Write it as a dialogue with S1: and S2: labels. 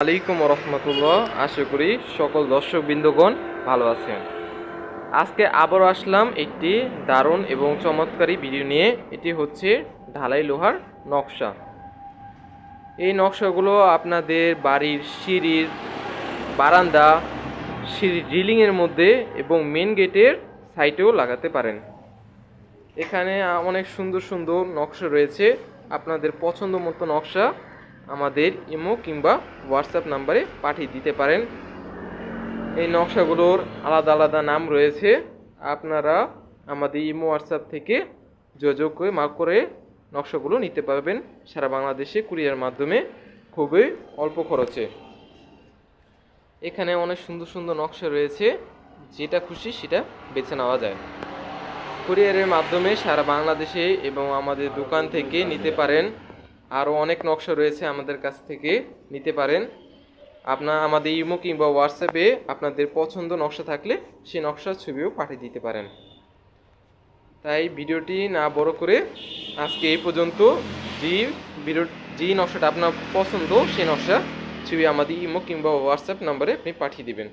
S1: আলাইকুম রহমতুল্লাহ। আশা করি সকল দর্শক বিন্দুগণ ভালো আছেন। আজকে আবারও আসলাম একটি দারুণ এবং চমৎকারী ভিডিও নিয়ে। এটি হচ্ছে ঢালাই লোহার নকশা। এই নকশাগুলো আপনাদের বাড়ির সিঁড়ির, বারান্দা, সিঁড়ির রিলিংয়ের মধ্যে এবং মেন গেটের সাইডেও লাগাতে পারেন। এখানে অনেক সুন্দর সুন্দর নকশা রয়েছে। আপনাদের পছন্দ মতো নকশা আমাদের ইমো কিংবা হোয়াটসঅ্যাপ নাম্বারে পাঠিয়ে দিতে পারেন। এই নকশাগুলোর আলাদা আলাদা নাম রয়েছে। আপনারা আমাদের ইমো হোয়াটসঅ্যাপ থেকে যোগাযোগ করে নকশাগুলো নিতে পারবেন সারা বাংলাদেশে কুরিয়ার মাধ্যমে খুবই অল্প খরচে। এখানে অনেক সুন্দর সুন্দর নকশা রয়েছে, যেটা খুশি সেটা বেছে নেওয়া যায়। কুরিয়ারের মাধ্যমে সারা বাংলাদেশে এবং আমাদের দোকান থেকে নিতে পারেন। আরও অনেক নকশা রয়েছে, আমাদের কাছ থেকে নিতে পারেন। আমাদের ইমো কিংবা হোয়াটসঅ্যাপে আপনাদের পছন্দ নকশা থাকলে সেই নকশার ছবিও পাঠিয়ে দিতে পারেন। তাই ভিডিওটি না বড় করে আজকে এই পর্যন্ত। যে নকশাটা আপনার পছন্দ সেই নকশা ছবি আমাদের ইমো কিংবা হোয়াটসঅ্যাপ নাম্বারে আপনি পাঠিয়ে দিবেন।